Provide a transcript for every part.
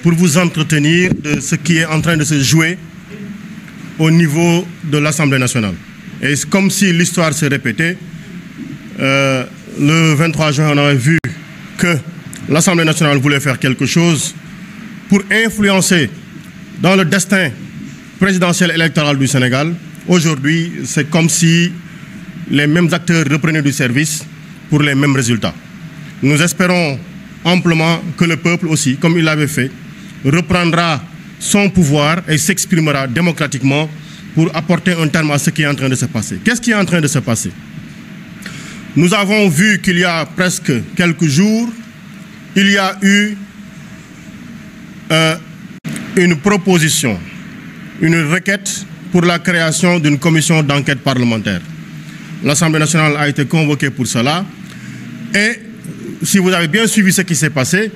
pour vous entretenir de ce qui est en train de se jouer au niveau de l'Assemblée nationale. Et c'est comme si l'histoire se répétait. Le 23 juin, on avait vu que l'Assemblée nationale voulait faire quelque chose pour influencer dans le destin présidentiel électoral du Sénégal. Aujourd'hui, c'est comme si les mêmes acteurs reprenaient du service pour les mêmes résultats. Nous espérons amplement que le peuple aussi, comme il l'avait fait, reprendra son pouvoir et s'exprimera démocratiquement pour apporter un terme à ce qui est en train de se passer. Qu'est-ce qui est en train de se passer? Nous avons vu qu'il y a presque quelques jours, il y a eu une proposition, une requête pour la création d'une commission d'enquête parlementaire. L'Assemblée nationale a été convoquée pour cela. Et si vous avez bien suivi ce qui s'est passé,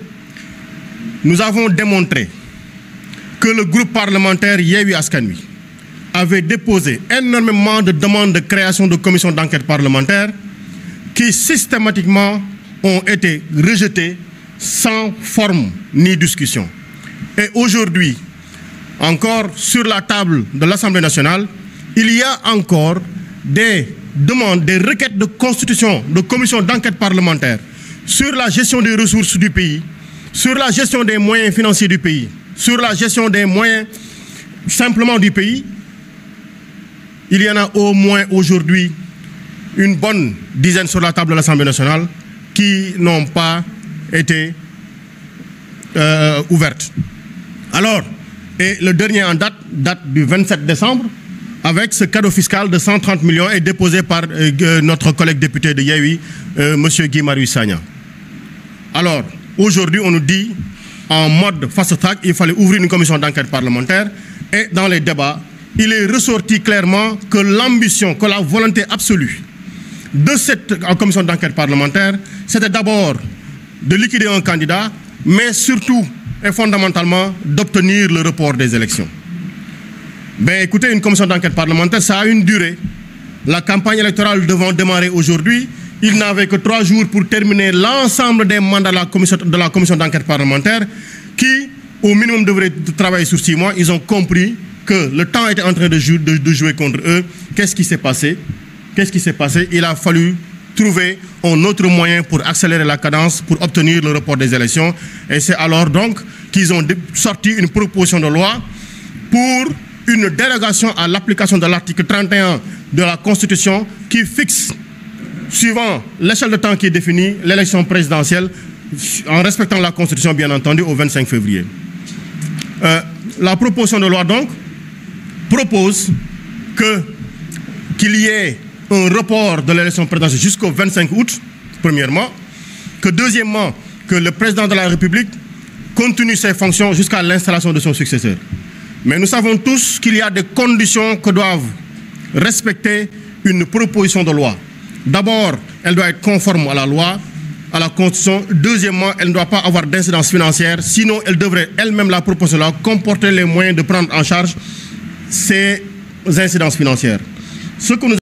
nous avons démontré que le groupe parlementaire Yewwi Askan Wi avait déposé énormément de demandes de création de commissions d'enquête parlementaire qui systématiquement ont été rejetées sans forme ni discussion. Et aujourd'hui, encore sur la table de l'Assemblée nationale, il y a encore des demandes, des requêtes de constitution de commissions d'enquête parlementaire sur la gestion des ressources du pays, sur la gestion des moyens financiers du pays, sur la gestion des moyens simplement du pays. Il y en a au moins aujourd'hui une bonne dizaine sur la table de l'Assemblée nationale qui n'ont pas été ouvertes. Alors, et le dernier en date du 27 décembre, avec ce cadeau fiscal de 130 millions est déposé par notre collègue député de Yewwi, M. Guy Marius Sagna. Alors, aujourd'hui, on nous dit, en mode fast-track, il fallait ouvrir une commission d'enquête parlementaire. Et dans les débats, il est ressorti clairement que l'ambition, que la volonté absolue de cette commission d'enquête parlementaire, c'était d'abord de liquider un candidat, mais surtout et fondamentalement d'obtenir le report des élections. Ben écoutez, une commission d'enquête parlementaire, ça a une durée. La campagne électorale devant démarrer aujourd'hui, il n'avait que 3 jours pour terminer l'ensemble des mandats de la commission d'enquête parlementaire qui, au minimum, devrait travailler sur 6 mois. Ils ont compris que le temps était en train de jouer contre eux. Qu'est-ce qui s'est passé? Qu'est-ce qui s'est passé? Il a fallu trouver un autre moyen pour accélérer la cadence, pour obtenir le report des élections. Et c'est alors donc qu'ils ont sorti une proposition de loi pour une dérogation à l'application de l'article 31 de la Constitution qui fixe, suivant l'échelle de temps qui est définie, l'élection présidentielle, en respectant la Constitution, bien entendu, au 25 février. La proposition de loi, donc, propose qu'il y ait un report de l'élection présidentielle jusqu'au 25 août, premièrement, que deuxièmement, que le président de la République continue ses fonctions jusqu'à l'installation de son successeur. Mais nous savons tous qu'il y a des conditions que doivent respecter une proposition de loi. D'abord, elle doit être conforme à la loi, à la Constitution. Deuxièmement, elle ne doit pas avoir d'incidence financière, sinon elle devrait elle-même, la proposition de loi, comporter les moyens de prendre en charge ces incidences financières. Ce que nous